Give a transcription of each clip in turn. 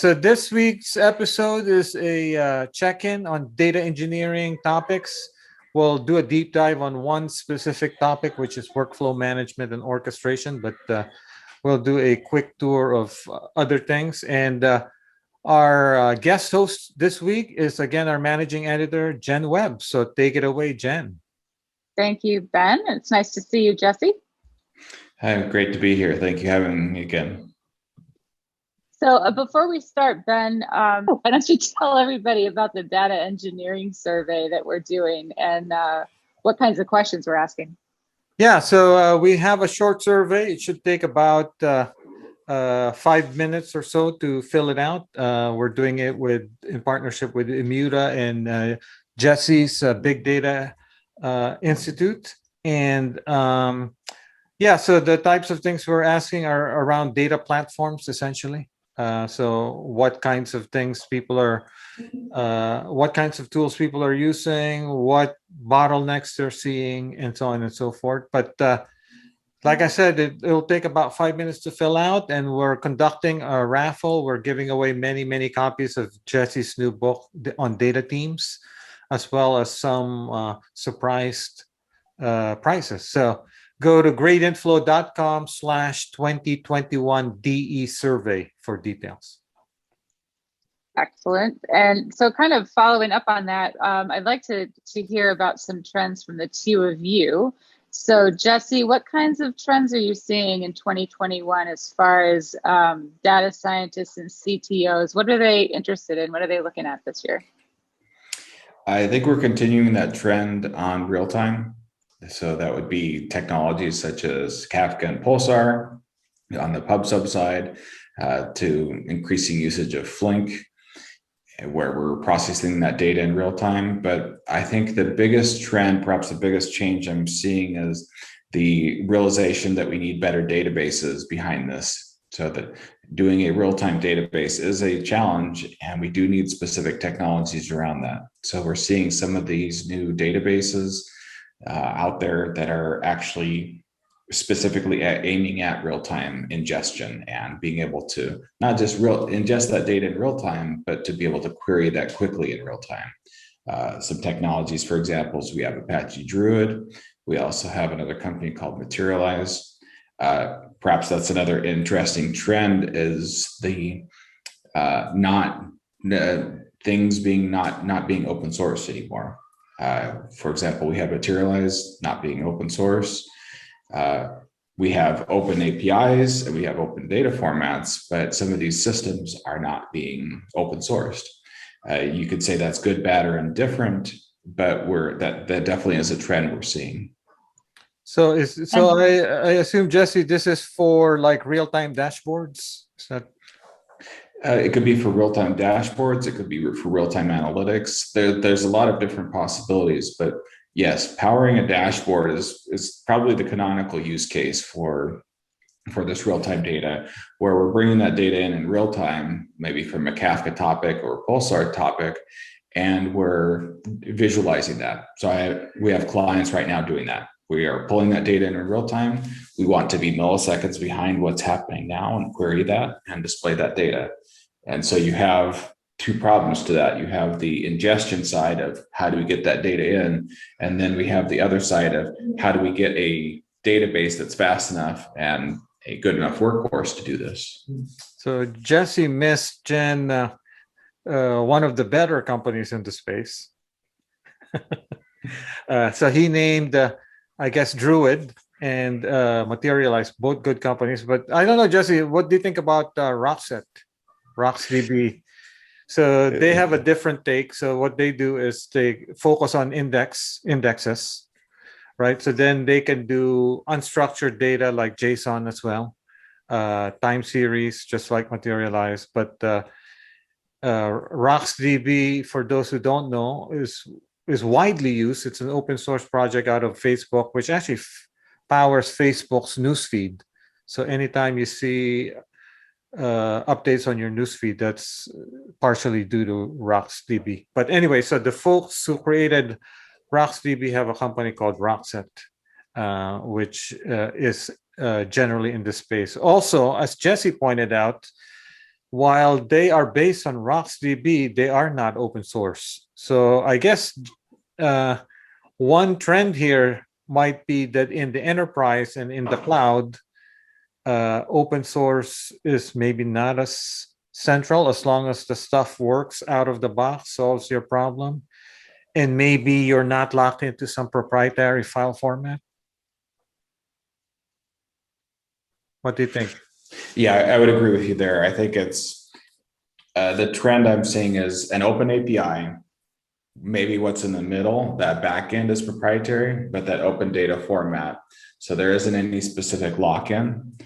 So this week's episode is a check-in on data engineering topics. We'll do a deep dive on one specific topic, which is workflow management and orchestration, but we'll do a quick tour of other things. And our guest host this week is, again, our managing editor, Jenn Webb. So take it away, Jenn. Thank you, Ben. It's nice to see you, Jesse. Hi, great to be here. Thank you for having me again. So before we start, Ben, why don't you tell everybody about the data engineering survey that we're doing and what kinds of questions we're asking? Yeah, so we have a short survey. It should take about 5 minutes or so to fill it out. We're doing it in partnership with Immuta and Jesse's Big Data Institute. And yeah, so the types of things we're asking are around data platforms, essentially. So what kinds of things what kinds of tools people are using, what bottlenecks they're seeing, and so on and so forth. But like I said, it'll take about 5 minutes to fill out, and we're conducting a raffle. We're giving away many, many copies of Jesse's new book on data teams, as well as some surprised prizes. So go to gradeinflow.com/2021 DE survey for details. Excellent. And so kind of following up on that, I'd like to hear about some trends from the two of you. So Jesse, what kinds of trends are you seeing in 2021 as far as data scientists and CTOs? What are they interested in? What are they looking at this year? I think we're continuing that trend on real time. So that would be technologies such as Kafka and Pulsar on the PubSub side, to increasing usage of Flink, where we're processing that data in real time. But I think the biggest trend, perhaps the biggest change I'm seeing, is the realization that we need better databases behind this. So that doing a real-time database is a challenge, and we do need specific technologies around that. So we're seeing some of these new databases out there that are actually specifically aiming at real-time ingestion and being able to not just ingest that data in real time, but to be able to query that quickly in real time. Some technologies, for example, we have Apache Druid. We also have another company called Materialize. Perhaps that's another interesting trend, is the things being not being open source anymore. For example, we have Materialize not being open source. We have open APIs and we have open data formats, but some of these systems are not being open sourced. You could say that's good, bad, or indifferent, but that definitely is a trend we're seeing. So I assume, Jesse, this is for like real-time dashboards. Is that? It could be for real-time dashboards. It could be for real-time analytics. There's a lot of different possibilities, but yes, powering a dashboard is probably the canonical use case for this real-time data, where we're bringing that data in real time, maybe from a Kafka topic or Pulsar topic, and we're visualizing that. So we have clients right now doing that. We are pulling that data in real time. We want to be milliseconds behind what's happening now and query that and display that data. And so you have two problems to that. You have the ingestion side of how do we get that data in, and then we have the other side of how do we get a database that's fast enough and a good enough workhorse to do this. So Jesse missed, Jenn, one of the better companies in the space. So he named, I guess, Druid and Materialize, both good companies. But I don't know, Jesse, what do you think about RocksDB? So they have a different take. So what they do is they focus on indexes, right? So then they can do unstructured data like JSON as well, time series, just like Materialize. But RocksDB, for those who don't know, is widely used. It's an open source project out of Facebook, which actually powers Facebook's newsfeed. So anytime you see updates on your newsfeed, that's partially due to RocksDB. But anyway, so the folks who created RocksDB have a company called Rockset, which is generally in the space. Also, as Jesse pointed out, while they are based on RocksDB, they are not open source. So I guess one trend here might be that in the enterprise and in the cloud, open source is maybe not as central as long as the stuff works out of the box, solves your problem, and maybe you're not locked into some proprietary file format. What do you think? Yeah, I would agree with you there. I think it's the trend I'm seeing is an open API. Maybe what's in the middle, that backend is proprietary, but that open data format. So there isn't any specific lock-in.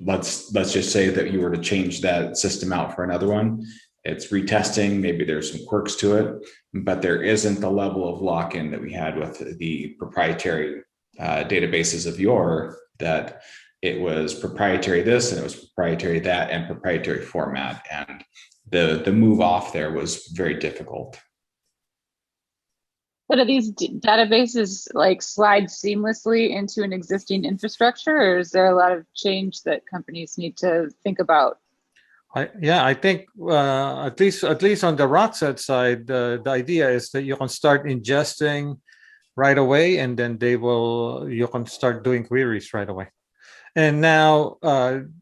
Let's just say that you were to change that system out for another one. It's retesting, maybe there's some quirks to it, but there isn't the level of lock-in that we had with the proprietary databases of yore, that it was proprietary this and it was proprietary that and proprietary format. And the move off there was very difficult. But do these databases like slide seamlessly into an existing infrastructure, or is there a lot of change that companies need to think about? I think at least on the Rockset side, the idea is that you can start ingesting right away, and then you can start doing queries right away. And now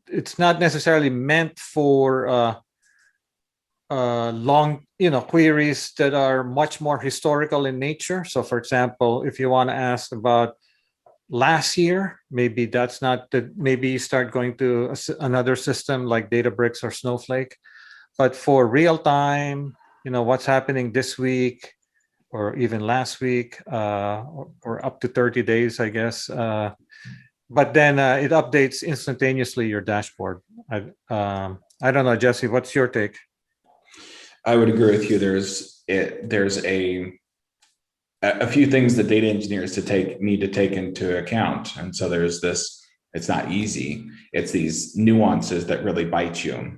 it's not necessarily meant for long, queries that are much more historical in nature. So, for example, if you want to ask about last year, maybe that's not the. Maybe you start going to another system like Databricks or Snowflake. But for real time, what's happening this week or even last week, or up to 30 days, I guess. But then it updates instantaneously your dashboard. I don't know, Jesse, what's your take? I would agree with you. There's a few things that data engineers need to take into account. And so there's this, it's not easy. It's these nuances that really bite you.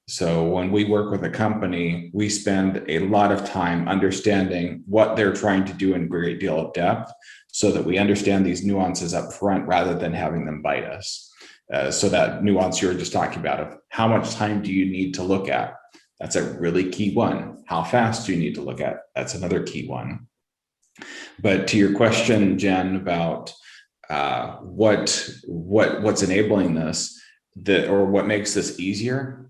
So when we work with a company, we spend a lot of time understanding what they're trying to do in a great deal of depth, so that we understand these nuances up front rather than having them bite us. So that nuance you were just talking about of how much time do you need to look at? That's a really key one. How fast do you need to look at? That's another key one. But to your question, Jen, about what's enabling this, or what makes this easier,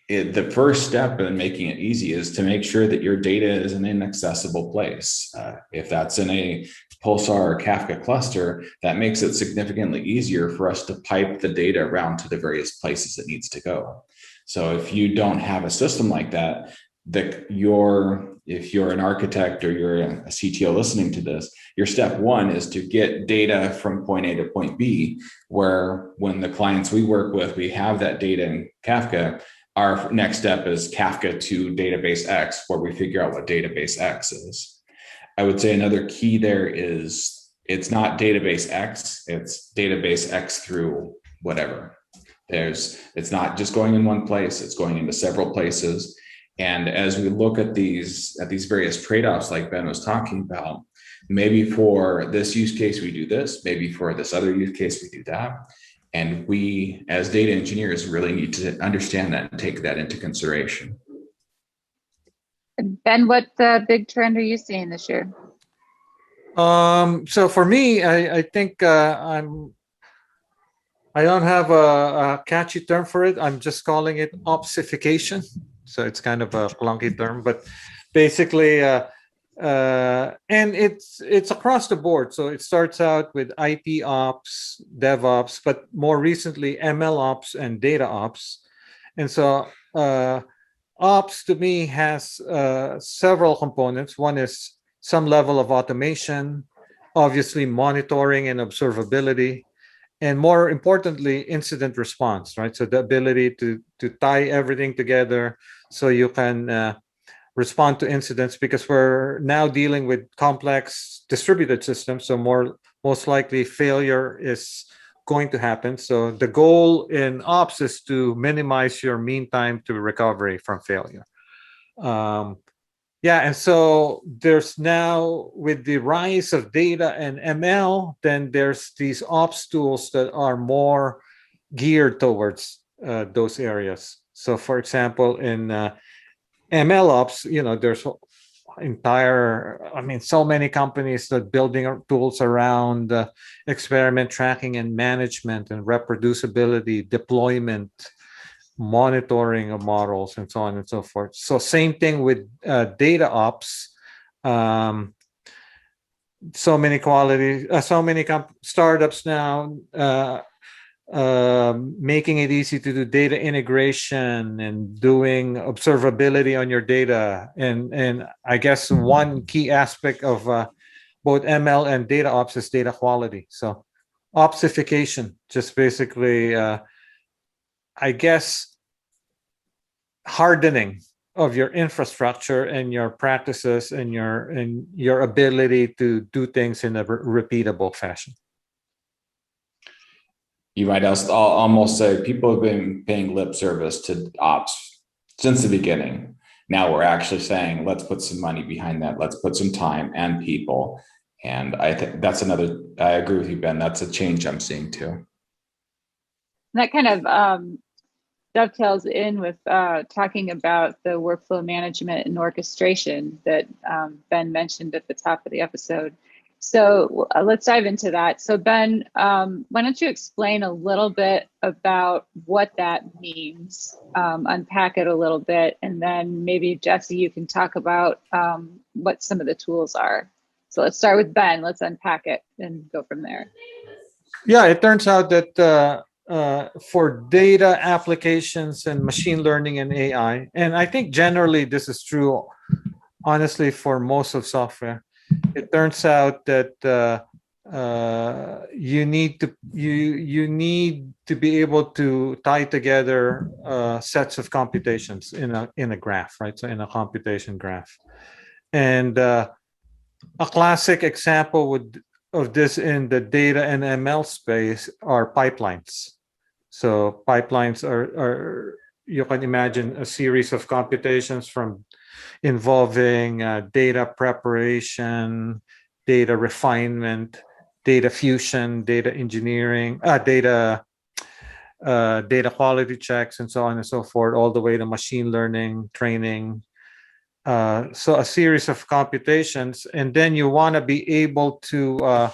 the first step in making it easy is to make sure that your data is in an accessible place. If that's in a Pulsar or Kafka cluster, that makes it significantly easier for us to pipe the data around to the various places it needs to go. So if you don't have a system like that, if you're an architect or you're a CTO listening to this, your step one is to get data from point A to point B, where when the clients we work with, we have that data in Kafka. Our next step is Kafka to database X, where we figure out what database X is. I would say another key there is it's not database X, it's database X through whatever. It's not just going in one place, it's going into several places. And as we look at these various trade-offs like Ben was talking about, maybe for this use case we do this, maybe for this other use case we do that. And we, as data engineers, really need to understand that and take that into consideration. Ben, what big trend are you seeing this year? So for me, I think I don't have a catchy term for it. I'm just calling it Opsification. So it's kind of a clunky term, but basically, and it's across the board. So it starts out with IT ops, DevOps, but more recently ML ops and data ops. And so ops to me has several components. One is some level of automation, obviously monitoring and observability, and more importantly, incident response, right? So the ability to tie everything together so you can respond to incidents, because we're now dealing with complex distributed systems. So most likely failure is going to happen. So the goal in ops is to minimize your mean time to recovery from failure. And so there's now, with the rise of data and ML, then there's these ops tools that are more geared towards those areas. So, for example, in ML ops, there's so many companies that building tools around experiment tracking and management and reproducibility, deployment, monitoring of models, and so on and so forth. So same thing with data ops. So many startups now making it easy to do data integration and doing observability on your data. And I guess one key aspect of both ML and data ops is data quality. So Opsification, just basically, I guess, hardening of your infrastructure and your practices and your ability to do things in a repeatable fashion. You might almost say people have been paying lip service to ops since the beginning. Now we're actually saying, let's put some money behind that. Let's put some time and people. And I think that's I agree with you, Ben. That's a change I'm seeing too. That kind of dovetails in with talking about the workflow management and orchestration that Ben mentioned at the top of the episode. So let's dive into that. So Ben, why don't you explain a little bit about what that means, unpack it a little bit, and then maybe Jesse, you can talk about what some of the tools are. So let's start with Ben. Let's unpack it and go from there. Yeah, it turns out that for data applications and machine learning and AI, and I think generally this is true, honestly, for most of software, it turns out that you need to be able to tie together sets of computations in a graph, right? So in a computation graph, and a classic example of this in the data and ML space are pipelines. So pipelines are you can imagine a series of computations involving data preparation, data refinement, data fusion, data engineering, data quality checks, and so on and so forth, all the way to machine learning, training. So a series of computations, and then you want to be able to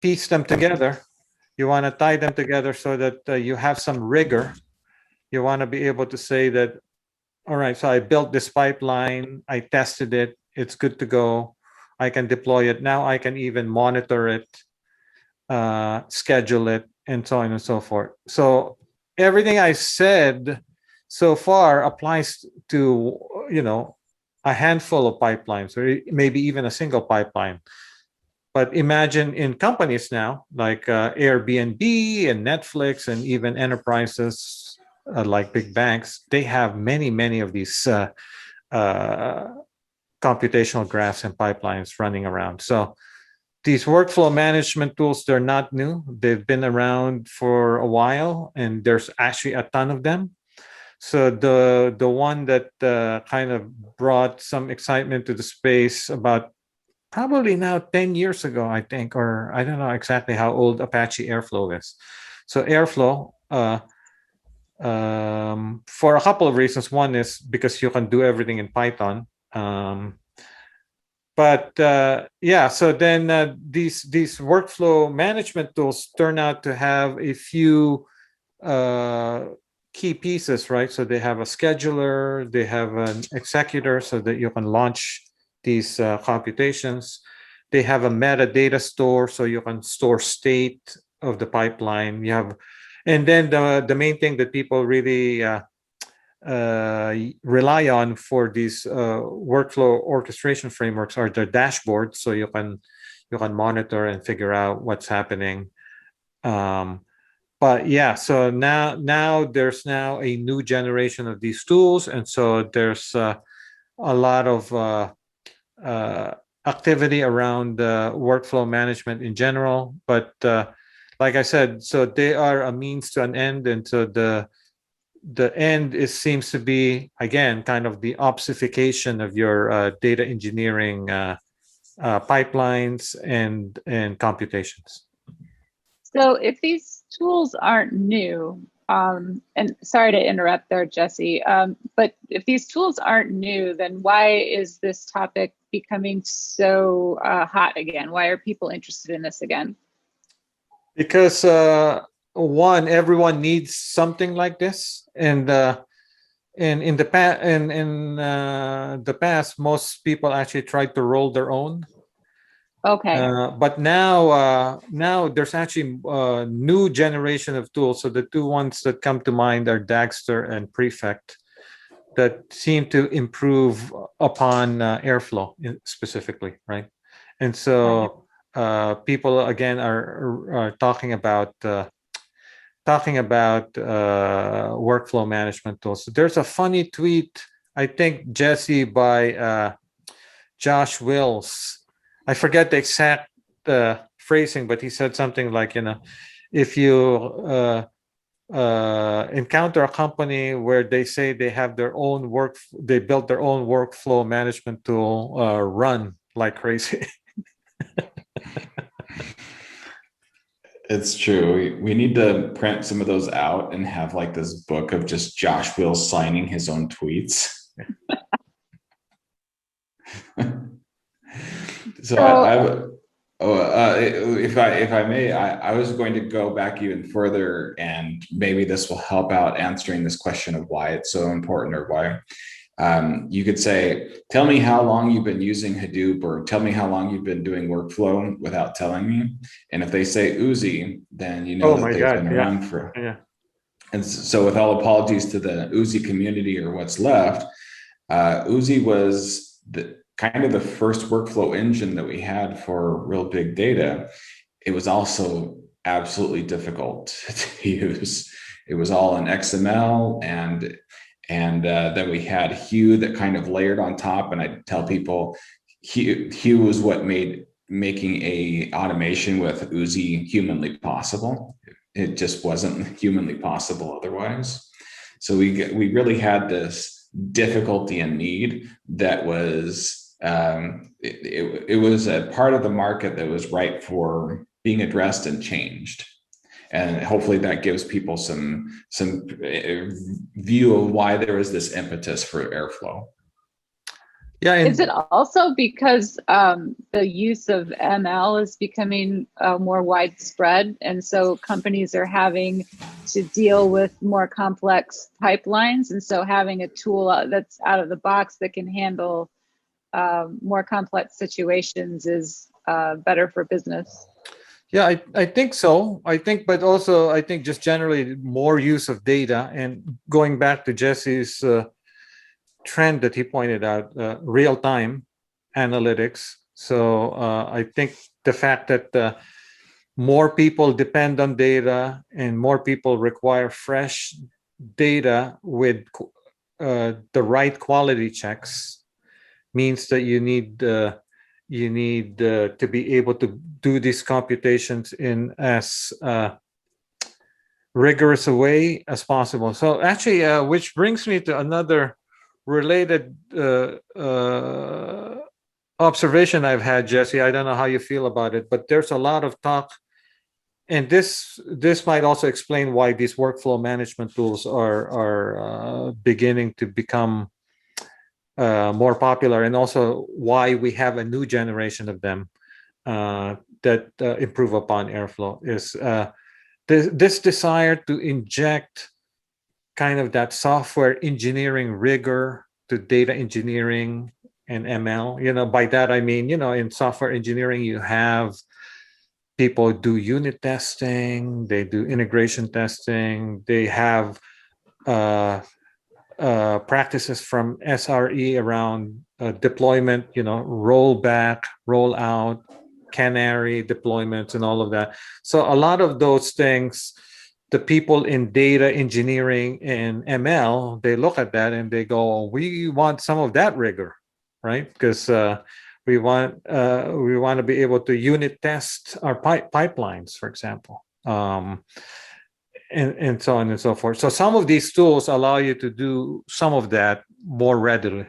piece them together. You want to tie them together so that you have some rigor. You want to be able to say that, all right, so I built this pipeline, I tested it, it's good to go, I can deploy it. Now I can even monitor it, schedule it, and so on and so forth. So everything I said so far applies to, a handful of pipelines, or maybe even a single pipeline. But imagine in companies now, like Airbnb and Netflix, and even enterprises like big banks, they have many of these computational graphs and pipelines running around. So these workflow management tools, they're not new. They've been around for a while, and there's actually a ton of them. So the one that kind of brought some excitement to the space about probably now 10 years ago, I think, or I don't know exactly how old Apache Airflow is. So Airflow, for a couple of reasons. One is because you can do everything in Python. So then these workflow management tools turn out to have a few key pieces, right? So they have a scheduler, they have an executor so that you can launch these computations. They have a metadata store so you can store state of the pipeline. And then the main thing that people really rely on for these workflow orchestration frameworks are their dashboards, so you can monitor and figure out what's happening. But yeah, so now there's now a new generation of these tools, and so there's a lot of activity around workflow management in general. But like I said, so they are a means to an end, and so the end seems to be, again, kind of the opsification of your data engineering pipelines and computations. So if these tools aren't new, And sorry to interrupt there, Jesse, but if these tools aren't new, then why is this topic becoming so hot again? Why are people interested in this again? Because one, everyone needs something like this, and in the past, most people actually tried to roll their own. Okay. But now there's actually a new generation of tools. So the two ones that come to mind are Dagster and Prefect, that seem to improve upon airflow specifically, right? And so people again are talking about workflow management tools. There's a funny tweet, I think, Jesse, by Josh Wills. I forget the exact phrasing, but he said something like, if you encounter a company where they say they have they built their own workflow management tool, run like crazy. It's true. We need to print some of those out and have like this book of just Josh Will signing his own tweets. If I may, I was going to go back even further, and maybe this will help out answering this question of why it's so important, or why. You could say, tell me how long you've been using Hadoop, or tell me how long you've been doing workflow without telling me. And if they say Uzi, then you know that they've been around for. Yeah. And so with all apologies to the Uzi community or what's left, Uzi was kind of the first workflow engine that we had for real big data. It was also absolutely difficult to use. It was all in XML, and then we had Hue that kind of layered on top. And I tell people, Hue was what made making a automation with Uzi humanly possible. It just wasn't humanly possible otherwise. So we really had this difficulty and need that was it was a part of the market that was ripe for being addressed and changed. And hopefully that gives people some view of why there is this impetus for airflow. Yeah. Is it also because the use of ML is becoming more widespread, and so companies are having to deal with more complex pipelines, and so having a tool that's out of the box that can handle more complex situations is better for business? Yeah, I think so. But also I think just generally more use of data, and going back to Jesse's trend that he pointed out, real-time analytics. So I think the fact that more people depend on data and more people require fresh data with the right quality checks means that you need to be able to do these computations in as rigorous a way as possible. So actually, which brings me to another related observation I've had, Jesse. I don't know how you feel about it, but there's a lot of talk, and this might also explain why these workflow management tools are beginning to become more popular, and also why we have a new generation of them that improve upon airflow is this desire to inject kind of that software engineering rigor to data engineering and ML. By that I mean, in software engineering, you have people do unit testing, they do integration testing, they have practices from SRE around deployment, rollback, rollout, canary deployments, and all of that. So a lot of those things, the people in data engineering and ML, they look at that and they go, we want some of that rigor, right? Because we want to be able to unit test our pipelines, for example, and so on and so forth. So some of these tools allow you to do some of that more readily.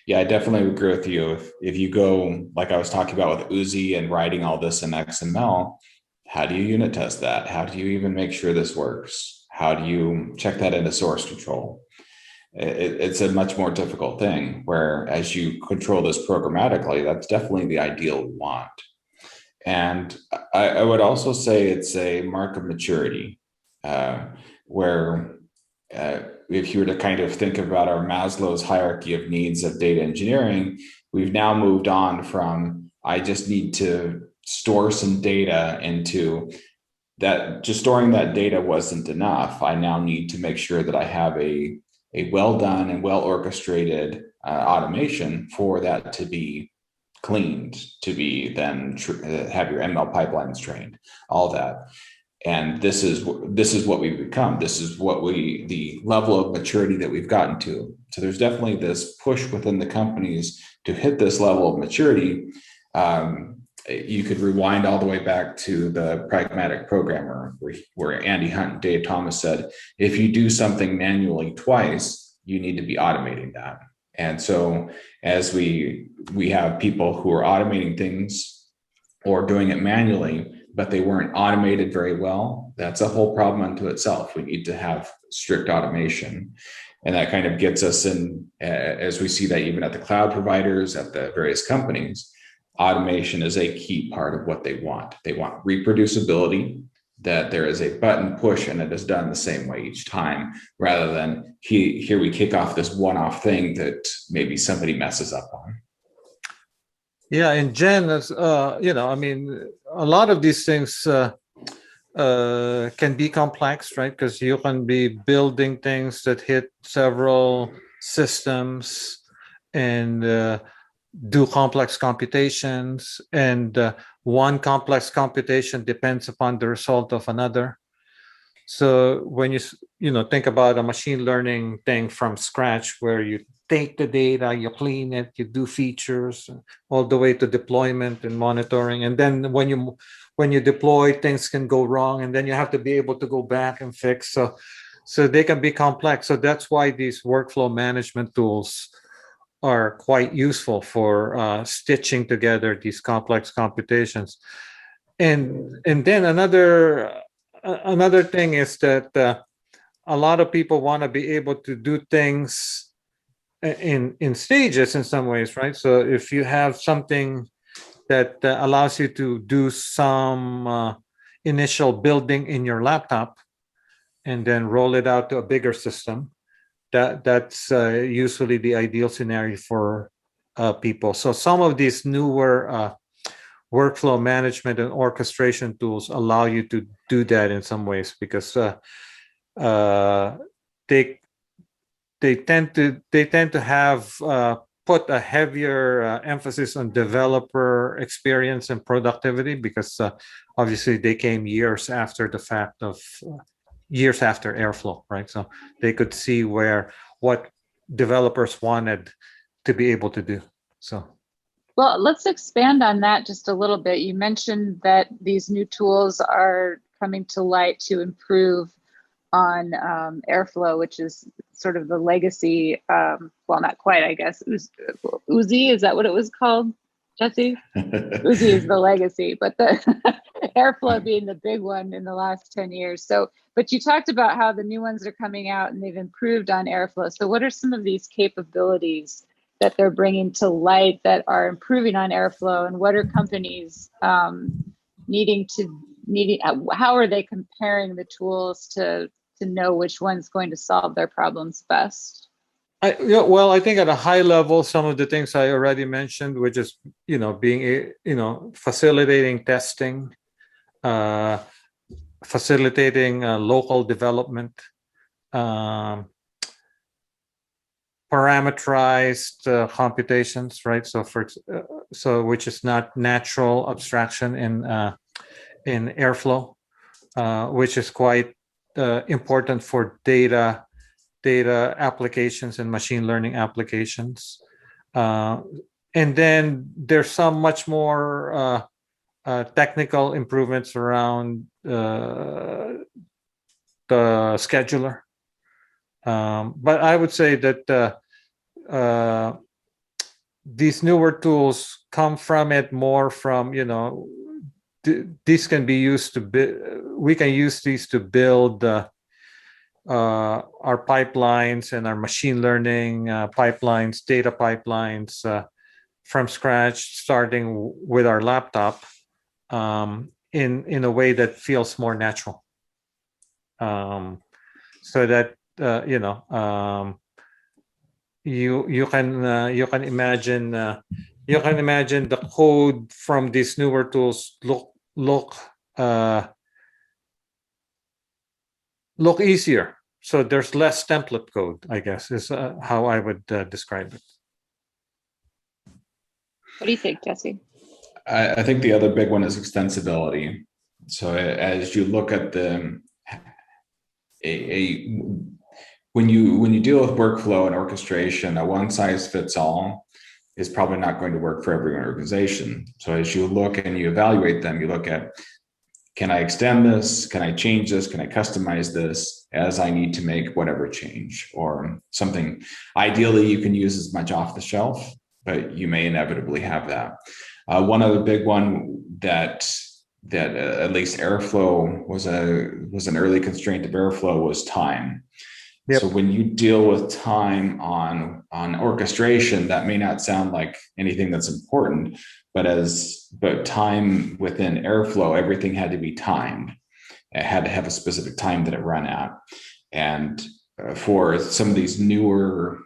Yeah, I definitely agree with you. If you go, like I was talking about with Uzi and writing all this in XML, How do you unit test that? How do you even make sure this works? How do you check that into source control? It's a much more difficult thing, where as you control this programmatically, that's definitely the ideal we want. And I would also say it's a mark of maturity, where if you were to kind of think about our Maslow's hierarchy of needs of data engineering, we've now moved on from, I just need to store some data into that. Just storing that data wasn't enough. I now need to make sure that I have a well done and well orchestrated automation for that to be cleaned, to be then have your ML pipelines trained, all that. And this is what we've become. This is what the level of maturity that we've gotten to. So there's definitely this push within the companies to hit this level of maturity. You could rewind all the way back to the pragmatic programmer, where Andy Hunt and Dave Thomas said, if you do something manually twice, you need to be automating that. And so as we have people who are automating things or doing it manually, but they weren't automated very well, that's a whole problem unto itself. We need to have strict automation. And that kind of gets us in, as we see that even at the cloud providers, at the various companies, automation is a key part of what they want. They want reproducibility, that there is a button push and it is done the same way each time, rather than here we kick off this one-off thing that maybe somebody messes up on. Yeah, and Jen, I mean, a lot of these things can be complex, right? Because you can be building things that hit several systems and do complex computations, and one complex computation depends upon the result of another. So when you think about a machine learning thing from scratch, where you take the data, you clean it, you do features, all the way to deployment and monitoring, and then when you deploy, things can go wrong, and then you have to be able to go back and fix. So they can be complex. So that's why these workflow management tools are quite useful for stitching together these complex computations. And then another thing is that a lot of people want to be able to do things in stages in some ways, right? So if you have something that allows you to do some initial building in your laptop and then roll it out to a bigger system, that's usually the ideal scenario for people. So some of these newer workflow management and orchestration tools allow you to do that in some ways, because they tend to have put a heavier emphasis on developer experience and productivity, because obviously they came years after the fact of years after Airflow, right? So they could see what developers wanted to be able to do. So, well, let's expand on that just a little bit. You mentioned that these new tools are coming to light to improve on Airflow, which is sort of the legacy. Well, not quite, I guess. Uzi, is that what it was called, Jesse? Uzi is the legacy, but the Airflow being the big one in the last 10 years. So, but you talked about how the new ones are coming out and they've improved on Airflow. So what are some of these capabilities that they're bringing to light that are improving on Airflow, and what are companies needing? How are they comparing the tools to know which one's going to solve their problems best? I think at a high level, some of the things I already mentioned, which is, being, facilitating testing, facilitating local development, parameterized computations, right? So which is not natural abstraction in Airflow, which is quite important for data applications and machine learning applications. And then there's some much more technical improvements around the scheduler. But I would say that these newer tools come from it more from, these can be used to we can use these to build our pipelines and our machine learning pipelines, data pipelines from scratch, starting with our laptop, in a way that feels more natural, so that you can imagine the code from these newer tools look easier. So there's less template code, I guess, is how I would describe it. What do you think, Jesse? I think the other big one is extensibility. So as you look at when you deal with workflow and orchestration, a one size fits all is probably not going to work for every organization. So as you look and you evaluate them, you look at, can I extend this? Can I change this? Can I customize this as I need to make whatever change or something? Ideally, you can use as much off the shelf, but you may inevitably have that. One other big one that at least Airflow was an early constraint of Airflow was time. Yep. So when you deal with time on orchestration, that may not sound like anything that's important, but time within Airflow, everything had to be timed. It had to have a specific time that it ran at. And for some of these newer,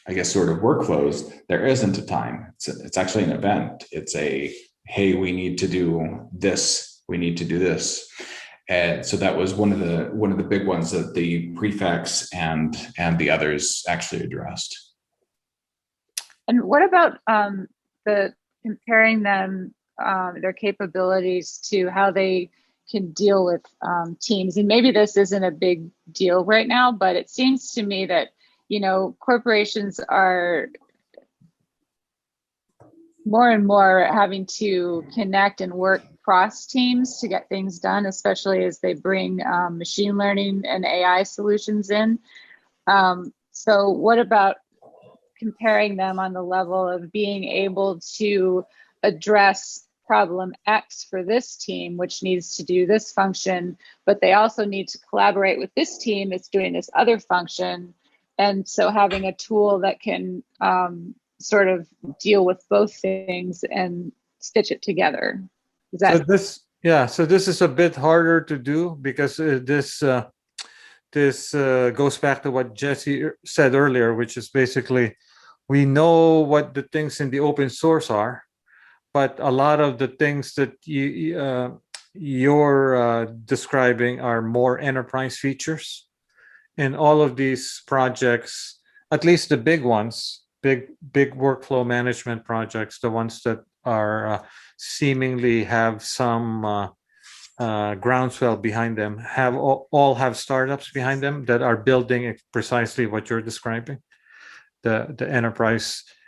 I guess, sort of workflows, there isn't a time. It's actually an event. It's hey, we need to do this. We need to do this. And so that was one of the big ones that the prefects and the others actually addressed. And what about the comparing them, their capabilities to how they can deal with teams? And maybe this isn't a big deal right now, but it seems to me that, corporations are more and more having to connect and work cross teams to get things done, especially as they bring machine learning and AI solutions in. So what about comparing them on the level of being able to address problem X for this team, which needs to do this function, but they also need to collaborate with this team that's doing this other function. And so having a tool that can sort of deal with both things and stitch it together. So this is a bit harder to do because this goes back to what Jesse said earlier, which is basically we know what the things in the open source are, but a lot of the things that you're describing are more enterprise features. And all of these projects, at least the big ones, big workflow management projects, the ones that are seemingly have some groundswell behind them, all have startups behind them that are building precisely what you're describing. The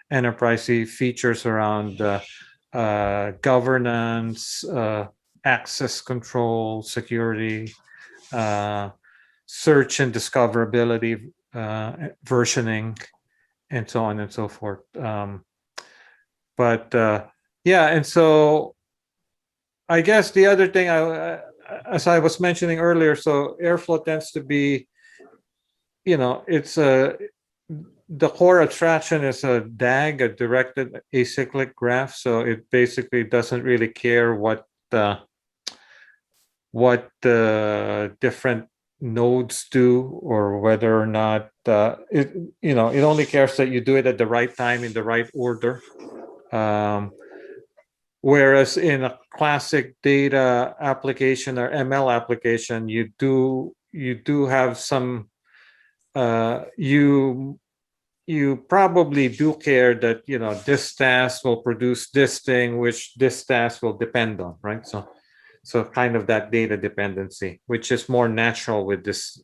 enterprisey features around governance, access control, security, search and discoverability, versioning, and so on and so forth. And so I guess the other thing, as I was mentioning earlier, so Airflow tends to be, it's the core abstraction is a DAG, a directed acyclic graph. So it basically doesn't really care what the different nodes do, or whether or not it only cares that you do it at the right time in the right order. Whereas in a classic data application or ML application, you do have some you probably do care that this task will produce this thing, which this task will depend on, right? So kind of that data dependency, which is more natural with this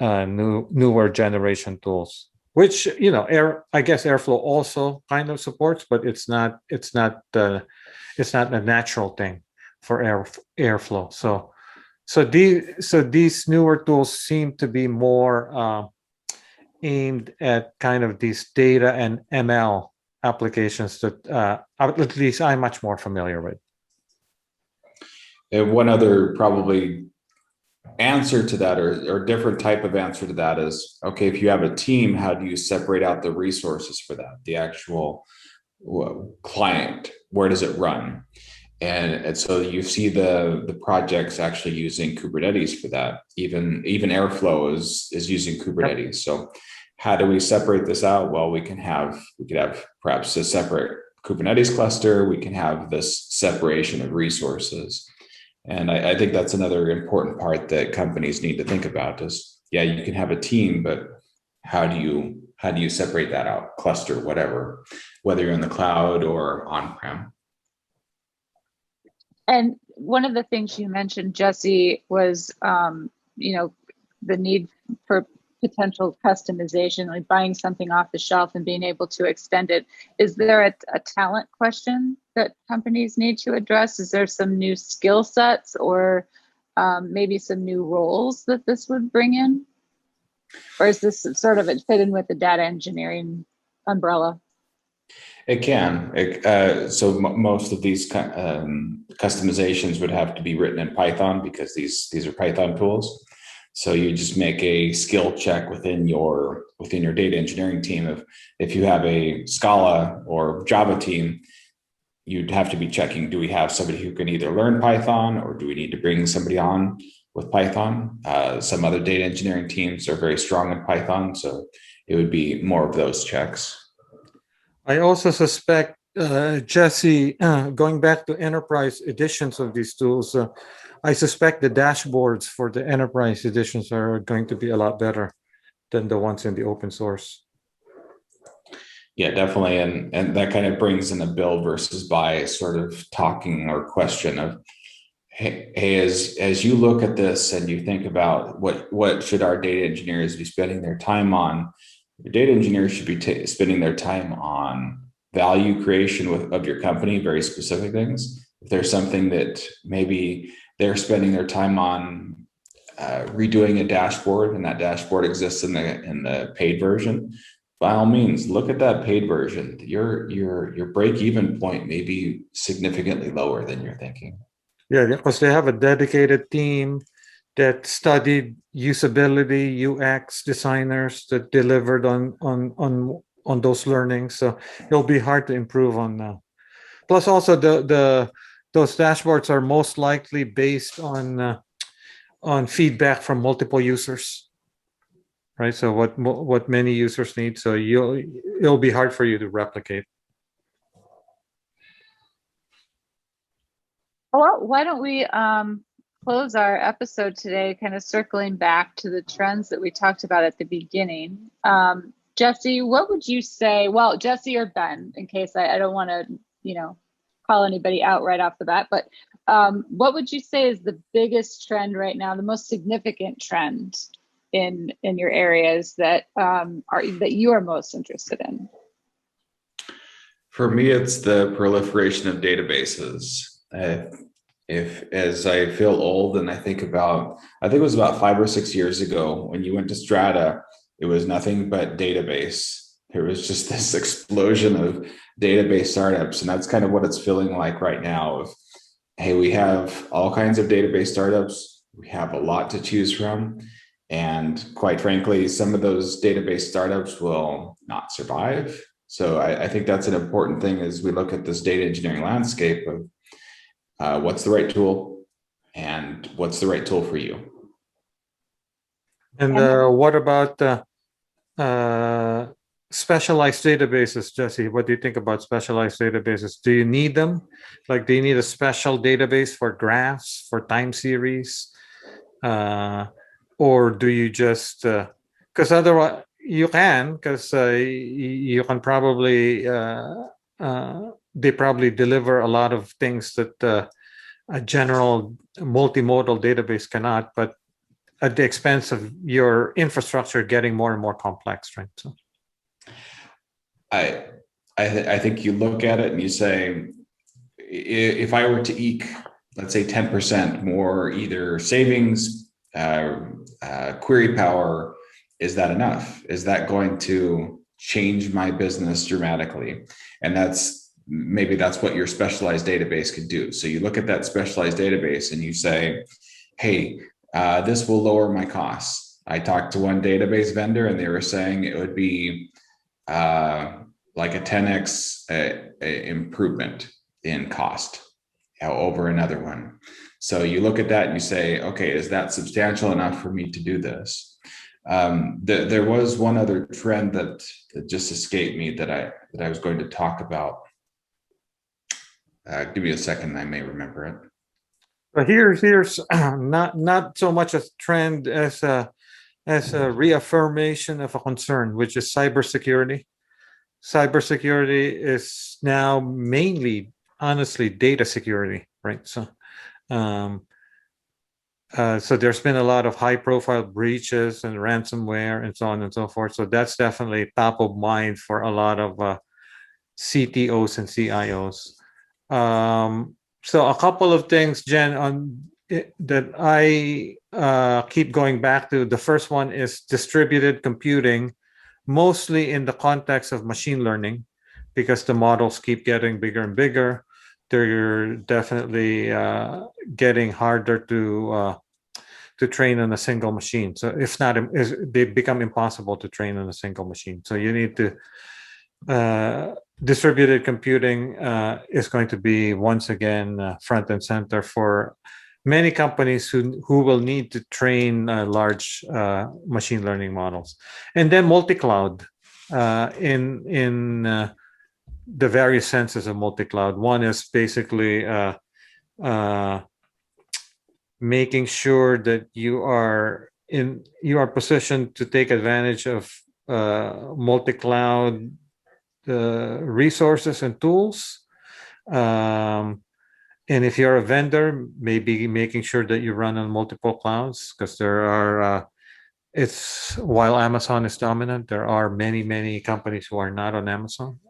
newer generation tools, which I guess Airflow also kind of supports, but it's not a natural thing for Airflow. So these newer tools seem to be more aimed at kind of these data and ML applications that at least I'm much more familiar with. And one other probably answer to that, or different type of answer to that, is, okay, if you have a team, how do you separate out the resources for that? The actual client, where does it run? And so you see the projects actually using Kubernetes for that. Even Airflow is using Kubernetes. Yep. So how do we separate this out? Well, we could have perhaps a separate Kubernetes cluster. We can have this separation of resources. And I think that's another important part that companies need to think about is, yeah, you can have a team, but how do you separate that out? Cluster, whatever, whether you're in the cloud or on-prem. And one of the things you mentioned, Jesse, was the need for potential customization, like buying something off the shelf and being able to extend it. Is there a talent question that companies need to address? Is there some new skill sets or maybe some new roles that this would bring in? Or is this sort of fit in with the data engineering umbrella? It can. Most of these customizations would have to be written in Python, because these are Python tools. So you just make a skill check within your data engineering team. If you have a Scala or Java team, you'd have to be checking, do we have somebody who can either learn Python, or do we need to bring somebody on with Python? Some other data engineering teams are very strong in Python, so it would be more of those checks. I also suspect, Jesse, going back to enterprise editions of these tools, I suspect the dashboards for the enterprise editions are going to be a lot better than the ones in the open source. Yeah, definitely. And that kind of brings in a build versus buy sort of talking or question of, hey, as you look at this and you think about what should our data engineers be spending their time on, your data engineers should be spending their time on value creation of your company, very specific things. If there's something that maybe they're spending their time on redoing a dashboard, and that dashboard exists in the paid version, by all means, look at that paid version. Your break-even point may be significantly lower than you're thinking. Yeah, because they have a dedicated team that studied usability, UX designers that delivered on those learnings. So it'll be hard to improve on now. Plus, also those dashboards are most likely based on feedback from multiple users, right? So what many users need. So it'll be hard for you to replicate. Well, why don't we close our episode today, kind of circling back to the trends that we talked about at the beginning. Jesse, what would you say? Well, Jesse or Ben, in case I don't want to, call anybody out right off the bat, but what would you say is the biggest trend right now, the most significant trend in your areas that you are most interested in? For me, it's the proliferation of databases. As I feel old and I think it was about 5 or 6 years ago when you went to Strata, it was nothing but database. There was just this explosion of database startups, and that's kind of what it's feeling like right now. Hey, we have all kinds of database startups. We have a lot to choose from. And quite frankly, some of those database startups will not survive. So I think that's an important thing as we look at this data engineering landscape of what's the right tool and what's the right tool for you. And what about specialized databases, Jesse? What do you think about specialized databases? Do you need them? Like, do you need a special database for graphs, for time series? Or do you just, because otherwise you can, because you can probably, they probably deliver a lot of things that a general multimodal database cannot, but at the expense of your infrastructure getting more and more complex, right? So I think you look at it and you say, if I were to eke, let's say 10% more either savings, query power, is that enough? Is that going to change my business dramatically? And that's maybe that's what your specialized database could do. So you look at that specialized database and you say, hey, this will lower my costs. I talked to one database vendor and they were saying it would be like a 10x improvement in cost over another one. So you look at that and you say, okay, is that substantial enough for me to do this? There was one other trend that just escaped me that I was going to talk about. Give me a second, I may remember it. But here's not so much a trend as a reaffirmation of a concern, which is cybersecurity. Cybersecurity is now mainly, honestly, data security, right? So, so there's been a lot of high-profile breaches and ransomware and so on and so forth. So that's definitely top of mind for a lot of CTOs and CIOs. So a couple of things, Jen, on that I keep going back to. The first one is distributed computing, mostly in the context of machine learning, because the models keep getting bigger and bigger. They're definitely getting harder to train on a single machine. So if not, they become impossible to train on a single machine. So you need to distributed computing is going to be once again front and center for many companies who will need to train large machine learning models. And then multi-cloud in the various senses of multi-cloud. One is basically making sure that you are positioned to take advantage of multi-cloud resources and tools. And if you're a vendor, maybe making sure that you run on multiple clouds, because there are while Amazon is dominant, there are many companies who are not on Amazon.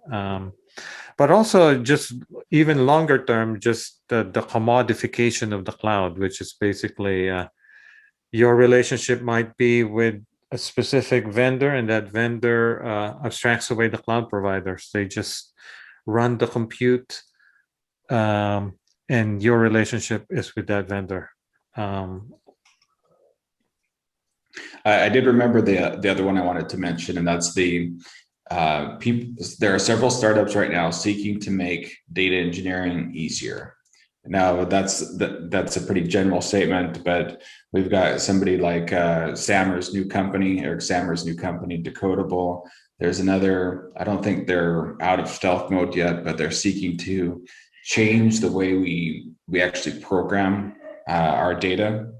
But also just even longer term, just the commodification of the cloud, which is basically your relationship might be with a specific vendor, and that vendor abstracts away the cloud providers. They just run the compute, and your relationship is with that vendor. I did remember the other one I wanted to mention, and that's the people. There are several startups right now seeking to make data engineering easier. Now that's a pretty general statement, but we've got somebody like Sammer's new company, Eric Sammer's new company, Decodable. There's another, I don't think they're out of stealth mode yet, but they're seeking to change the way we actually program our data.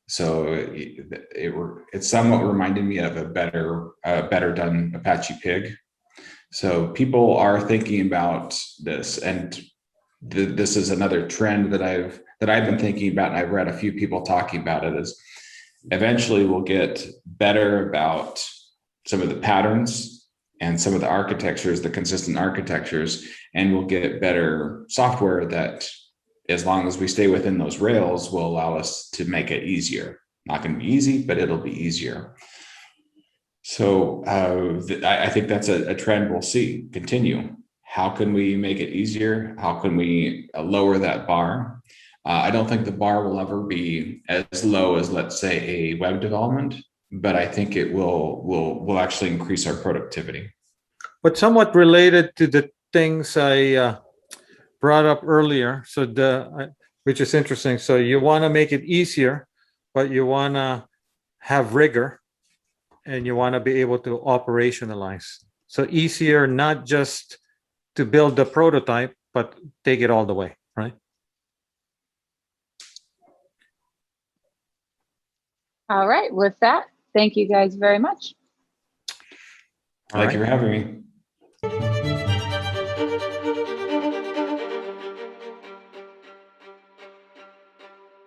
So it somewhat reminded me of a better done Apache Pig. So people are thinking about this, and this is another trend that I've been thinking about, and I've read a few people talking about it, is eventually we'll get better about some of the patterns and some of the architectures, the consistent architectures, and we'll get better software that, as long as we stay within those rails, will allow us to make it easier. Not going to be easy, but it'll be easier. So I think that's a trend we'll see continue. How can we make it easier? How can we lower that bar? I don't think the bar will ever be as low as, let's say, a web development, but I think it will actually increase our productivity. But somewhat related to the things I brought up earlier, so which is interesting. So you want to make it easier, but you want to have rigor, and you want to be able to operationalize. So easier, not just to build the prototype, but take it all the way, right? All right. With that, thank you guys very much. Thank you for having me.